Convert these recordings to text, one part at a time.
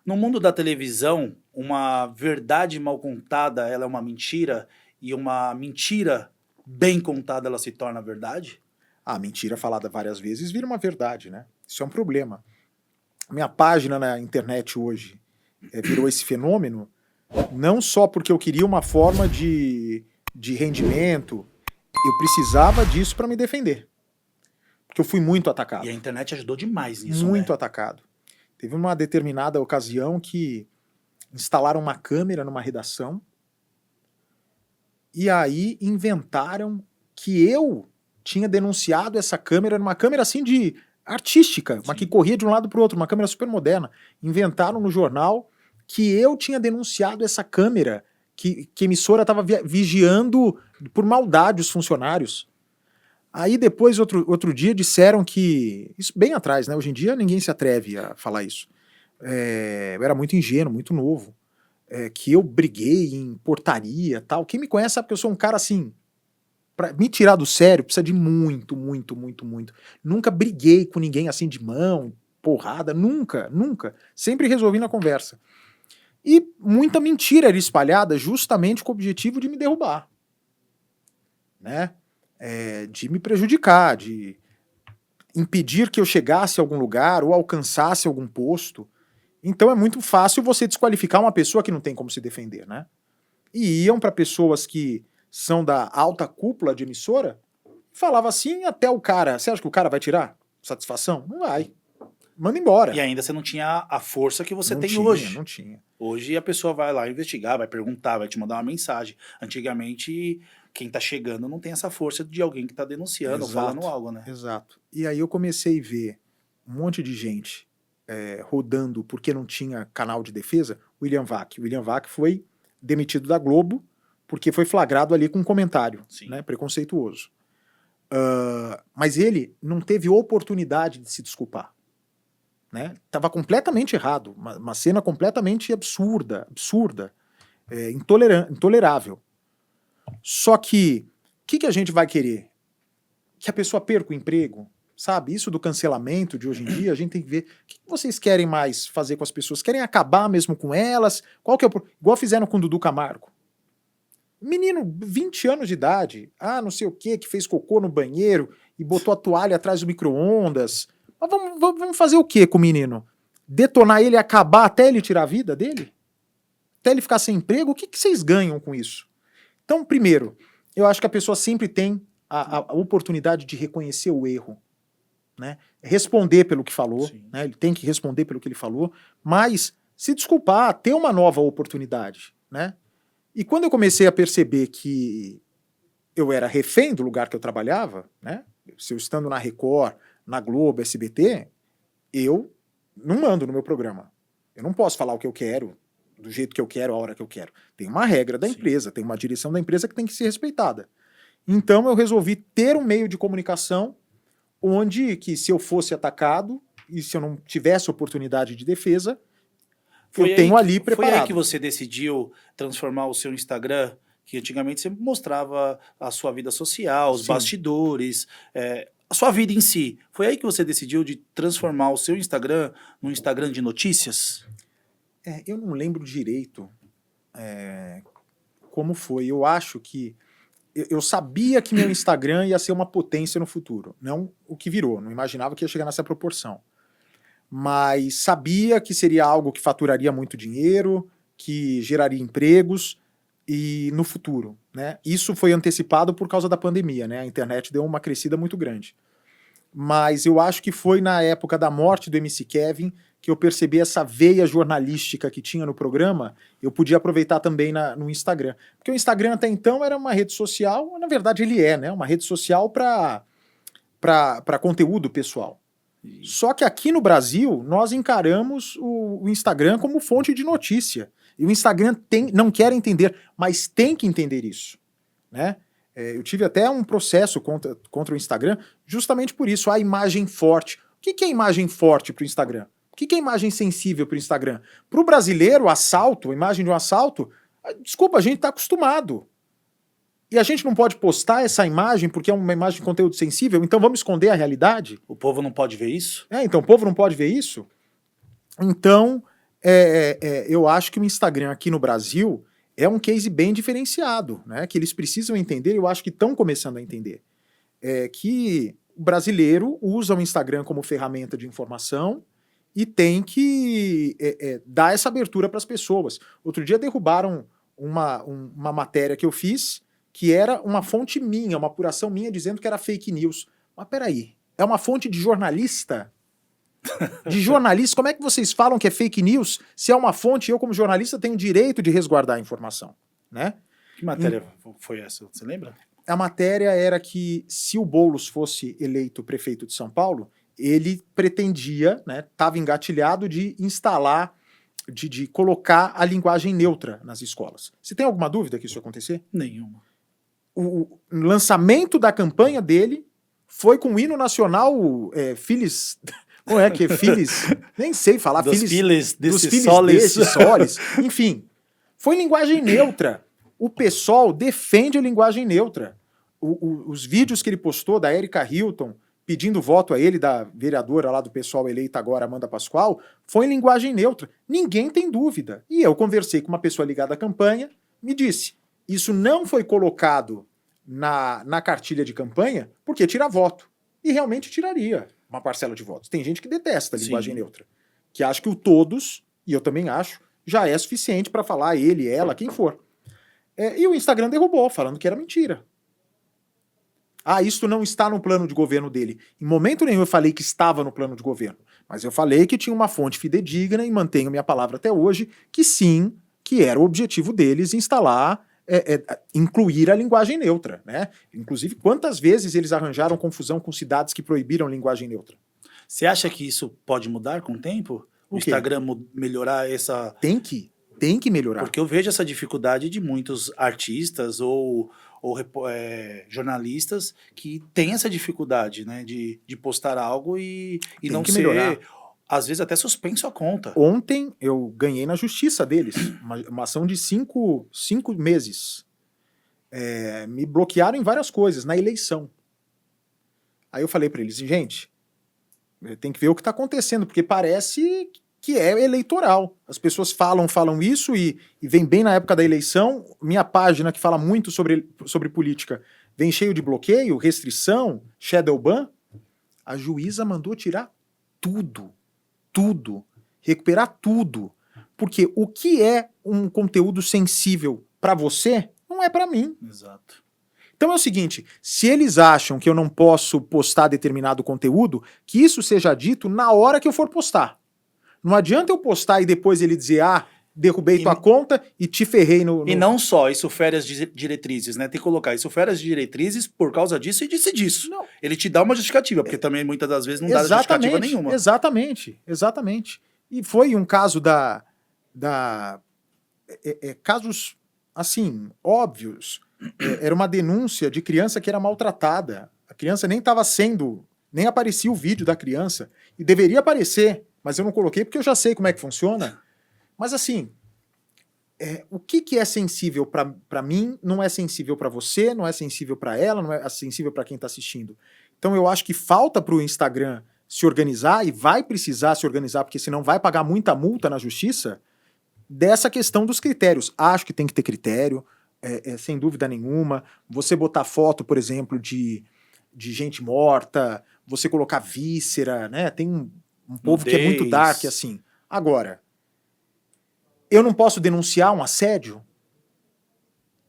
No mundo da televisão, uma verdade mal contada, ela é uma mentira, e uma mentira bem contada, ela se torna verdade? A mentira falada várias vezes vira uma verdade, né? Isso é um problema. Minha página na internet hoje virou esse fenômeno, não só porque eu queria uma forma de rendimento, eu precisava disso para me defender. Porque eu fui muito E atacado. a internet ajudou demais nisso, Muito né? atacado. Teve uma determinada ocasião que instalaram uma câmera numa redação e aí inventaram que eu tinha denunciado essa câmera, numa câmera assim de artística, uma que Sim. corria de um lado para o outro, uma câmera super moderna. Inventaram no jornal que eu tinha denunciado essa câmera, que a emissora estava vigiando por maldade os funcionários. Aí depois, outro dia, disseram que. Isso bem atrás, né? Hoje em dia ninguém se atreve a falar isso. Eu era muito ingênuo, muito novo. Que eu briguei em portaria tal. Quem me conhece sabe que eu sou um cara assim. Pra me tirar do sério, precisa de muito, muito, muito, muito. Nunca briguei com ninguém assim de mão, porrada, nunca, nunca. Sempre resolvi na conversa. E muita mentira era espalhada justamente com o objetivo de me derrubar, né? De me prejudicar, de impedir que eu chegasse a algum lugar ou alcançasse algum posto. Então é muito fácil você desqualificar uma pessoa que não tem como se defender, né? E iam para pessoas que são da alta cúpula de emissora, falava assim até o cara. Você acha que o cara vai tirar satisfação? Não vai. Manda E embora. ainda você não tinha a força que você Não tem tinha, hoje. não tinha. Hoje a pessoa vai lá investigar, vai perguntar, vai te mandar uma mensagem. Antigamente, quem tá chegando não tem essa força de alguém que tá denunciando ou falando Exato, algo, né? exato. E aí eu comecei a ver um monte de gente rodando porque não tinha canal de defesa. William Vac. William Vac foi demitido da Globo porque foi flagrado ali com um comentário, Sim. né, preconceituoso. Mas ele não teve oportunidade de se desculpar. Né? Tava completamente errado, uma cena completamente absurda, intolerável. Só que o que a gente vai querer? Que a pessoa perca o emprego, sabe? Isso do cancelamento de hoje em dia, a gente tem que ver o que vocês querem mais fazer com as pessoas. Querem acabar mesmo com elas? Qual que é igual fizeram com o Dudu Camargo. Menino, 20 anos de idade, não sei o que fez cocô no banheiro e botou a toalha atrás do micro-ondas. Mas vamos fazer o que com o menino? Detonar ele e acabar até ele tirar a vida dele? Até ele ficar sem emprego? O que vocês ganham com isso? Então, primeiro, eu acho que a pessoa sempre tem a oportunidade de reconhecer o erro. Né? Responder pelo que falou, né? Ele tem que responder pelo que ele falou, mas se desculpar, ter uma nova oportunidade. Né? E quando eu comecei a perceber que eu era refém do lugar que eu trabalhava, né? Se eu estando na Record, na Globo, SBT, eu não mando no meu programa. Eu não posso falar o que eu quero, do jeito que eu quero, a hora que eu quero. Tem uma regra da empresa, tem uma direção da empresa que tem que ser respeitada. Então eu resolvi ter um meio de comunicação onde que se eu fosse atacado e se eu não tivesse oportunidade de defesa, eu tenho ali preparado. Foi aí que você decidiu transformar o seu Instagram, que antigamente você mostrava a sua vida social, os bastidores, a sua vida em si. Foi aí que você decidiu de transformar o seu Instagram num Instagram de notícias? Eu não lembro direito como foi. Eu acho que eu sabia que meu Instagram ia ser uma potência no futuro. Não o que virou, não imaginava que ia chegar nessa proporção. Mas sabia que seria algo que faturaria muito dinheiro, que geraria empregos e no futuro. Né? Isso foi antecipado por causa da pandemia. Né? A internet deu uma crescida muito grande. Mas eu acho que foi na época da morte do MC Kevin que eu percebi essa veia jornalística que tinha no programa, eu podia aproveitar também no Instagram. Porque o Instagram até então era uma rede social, na verdade ele né? Uma rede social para conteúdo pessoal. Só que aqui no Brasil, nós encaramos o Instagram como fonte de notícia. E o Instagram não quer entender, mas tem que entender isso. Né? Eu tive até um processo contra o Instagram justamente por isso, a imagem forte. O que é imagem forte para o Instagram? O que é imagem sensível para o Instagram? Para o brasileiro, assalto, a imagem de um assalto, desculpa, a gente está acostumado. E a gente não pode postar essa imagem porque é uma imagem de conteúdo sensível, então vamos esconder a realidade? O povo não pode ver isso? Então o povo não pode ver isso? Então, eu acho que o Instagram aqui no Brasil é um case bem diferenciado, né? Que eles precisam entender, eu acho que estão começando a entender, que o brasileiro usa o Instagram como ferramenta de informação e tem que dar essa abertura para as pessoas. Outro dia derrubaram uma matéria que eu fiz que era uma fonte minha, uma apuração minha dizendo que era fake news. Mas peraí, é uma fonte de jornalista? De jornalista? Como é que vocês falam que é fake news se é uma fonte e eu, como jornalista, tenho o direito de resguardar a informação? Né? Que matéria foi essa? Você lembra? A matéria era que se o Boulos fosse eleito prefeito de São Paulo, ele pretendia, né, estava engatilhado de instalar, de colocar a linguagem neutra nas escolas. Você tem alguma dúvida que isso ia acontecer? Nenhuma. O lançamento da campanha dele foi com o hino nacional Filis... Como é que é? Filis... Nem sei falar. Dos filhos desses soles. Enfim, foi linguagem neutra. O PSOL defende a linguagem neutra. Os vídeos que ele postou da Érica Hilton pedindo voto a ele, da vereadora lá do PSOL eleita agora, Amanda Pascoal, foi em linguagem neutra. Ninguém tem dúvida. E eu conversei com uma pessoa ligada à campanha, me disse, isso não foi colocado na cartilha de campanha porque tira voto. E realmente tiraria uma parcela de votos. Tem gente que detesta a linguagem neutra, que acha que o todos, e eu também acho, já é suficiente para falar ele, ela, quem for. E o Instagram derrubou, falando que era mentira. Isso não está no plano de governo dele. Em momento nenhum eu falei que estava no plano de governo, mas eu falei que tinha uma fonte fidedigna e mantenho minha palavra até hoje, que sim, que era o objetivo deles instalar, incluir a linguagem neutra, né? Inclusive, quantas vezes eles arranjaram confusão com cidades que proibiram linguagem neutra? Você acha que isso pode mudar com o tempo? O Instagram melhorar essa... Tem que melhorar. Porque eu vejo essa dificuldade de muitos artistas ou jornalistas que têm essa dificuldade, né, de postar algo e não ser, melhorar. Às vezes até suspenso a conta. Ontem eu ganhei na justiça deles, uma ação de 5 meses. Me bloquearam em várias coisas, na eleição. Aí eu falei para eles, gente, tem que ver o que está acontecendo, porque parece que é eleitoral. As pessoas falam isso e vem bem na época da eleição. Minha página, que fala muito sobre política, vem cheio de bloqueio, restrição, shadow ban. A juíza mandou tirar tudo, recuperar tudo. Porque o que é um conteúdo sensível para você, não é para mim. Exato. Então é o seguinte, se eles acham que eu não posso postar determinado conteúdo, que isso seja dito na hora que eu for postar. Não adianta eu postar e depois ele dizer, derrubei tua conta e te ferrei no... E não só, isso fere as diretrizes, né? Tem que colocar, isso fere as diretrizes por causa disso e disse disso. Não. Ele te dá uma justificativa, porque também muitas das vezes não dá justificativa nenhuma. Exatamente. E foi um caso casos, assim, óbvios. Era uma denúncia de criança que era maltratada. A criança nem aparecia o vídeo da criança. E deveria aparecer, mas eu não coloquei porque eu já sei como é que funciona. Mas assim, o que é sensível para mim não é sensível para você, não é sensível para ela, não é sensível para quem está assistindo. Então eu acho que falta para o Instagram se organizar, e vai precisar se organizar, porque senão vai pagar muita multa na justiça, dessa questão dos critérios. Acho que tem que ter critério, sem dúvida nenhuma. Você botar foto, por exemplo, de gente morta, você colocar víscera, né? Tem um povo que é muito dark, assim. Agora, eu não posso denunciar um assédio?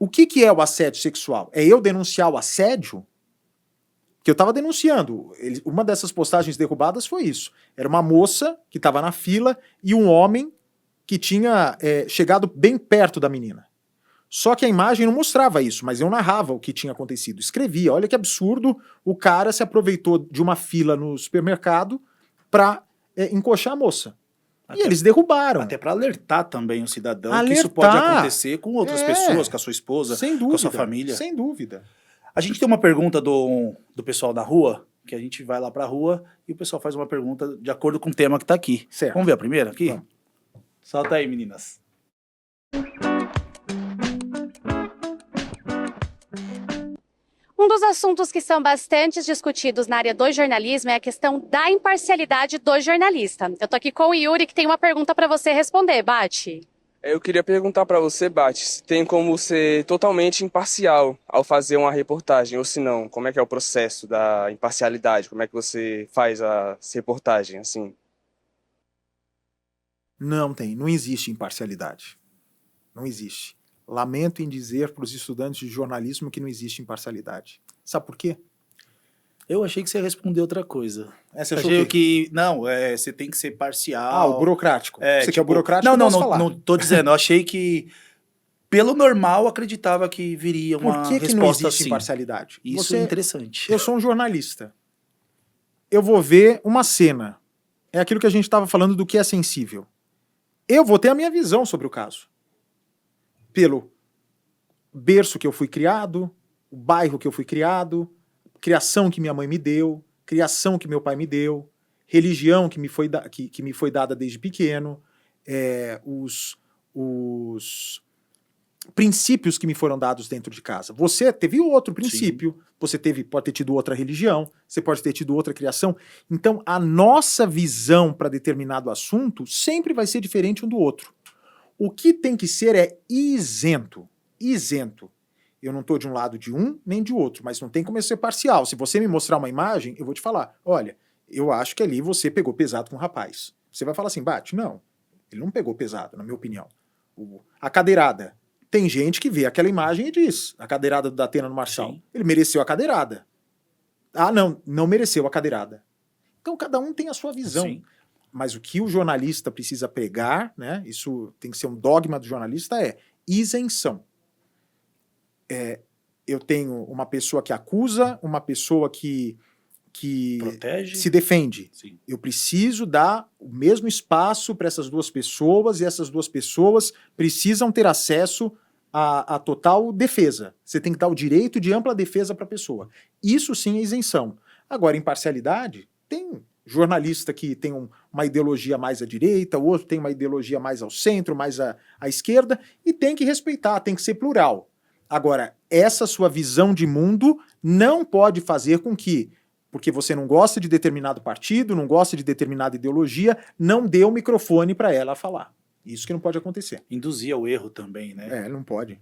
O que é o assédio sexual? É eu denunciar o assédio? Que eu estava denunciando. Uma dessas postagens derrubadas foi isso. Era uma moça que estava na fila e um homem que tinha chegado bem perto da menina. Só que a imagem não mostrava isso, mas eu narrava o que tinha acontecido. Escrevia, olha que absurdo, o cara se aproveitou de uma fila no supermercado para encoxar a moça. E eles derrubaram. Até para alertar também o cidadão que isso pode acontecer com outras pessoas, com a sua esposa, com a sua família. Sem dúvida. A gente tem uma pergunta do pessoal da rua, que a gente vai lá para a rua e o pessoal faz uma pergunta de acordo com o tema que está aqui. Certo. Vamos ver a primeira aqui? Vamos. Solta aí, meninas. dos assuntos que são bastante discutidos na área do jornalismo é a questão da imparcialidade do jornalista. Eu tô aqui com o Yuri, que tem uma pergunta para você responder, Bate. Eu queria perguntar para você, Bate, se tem como ser totalmente imparcial ao fazer uma reportagem, ou se não, como é que é o processo da imparcialidade? Como é que você faz a reportagem, assim? Não existe imparcialidade. Não existe. Lamento em dizer para os estudantes de jornalismo que não existe imparcialidade. Sabe por quê? Eu achei que você ia responder outra coisa. Essa Achei que, não, você tem que ser parcial. o burocrático. Você quer o tipo, burocrático? Não tô dizendo. Eu achei que, pelo normal, acreditava que viria uma Por que resposta não existe assim. imparcialidade? Isso é interessante. Eu sou um jornalista. Eu vou ver uma cena. É aquilo que a gente estava falando do que é sensível. Eu vou ter a minha visão sobre o caso. Pelo berço que eu fui criado, o bairro que eu fui criado, criação que minha mãe me deu, criação que meu pai me deu, religião que me foi, que me foi dada desde pequeno, os princípios que me foram dados dentro de casa. Você teve outro princípio, você pode ter tido outra religião, você pode ter tido outra criação. Então, a nossa visão para determinado assunto sempre vai ser diferente um do outro. O que tem que ser é isento. Isento. Eu não estou de um lado de um nem de outro, mas não tem como eu ser parcial. Se você me mostrar uma imagem, eu vou te falar, olha, eu acho que ali você pegou pesado com o rapaz. Você vai falar assim, Bate, não, ele não pegou pesado, na minha opinião. A cadeirada. Tem gente que vê aquela imagem e diz, a cadeirada do Datena no Marçal, ele mereceu a cadeirada. Ah, não mereceu a cadeirada. Então cada um tem a sua visão. Sim. Mas o que o jornalista precisa pregar, né, isso tem que ser um dogma do jornalista, é isenção. Eu tenho uma pessoa que acusa, uma pessoa que Protege. se defende. Sim. Eu preciso dar o mesmo espaço para essas duas pessoas e essas duas pessoas precisam ter acesso à total defesa. Você tem que dar o direito de ampla defesa para a pessoa. Isso sim é isenção. Agora, imparcialidade, tem jornalista que tem uma ideologia mais à direita, o outro tem uma ideologia mais ao centro, mais à esquerda, e tem que respeitar, tem que ser plural. Agora, essa sua visão de mundo não pode fazer com que, porque você não gosta de determinado partido, não gosta de determinada ideologia, não dê o microfone para ela falar. Isso que não pode acontecer. Induzir ao erro também, né? Não pode.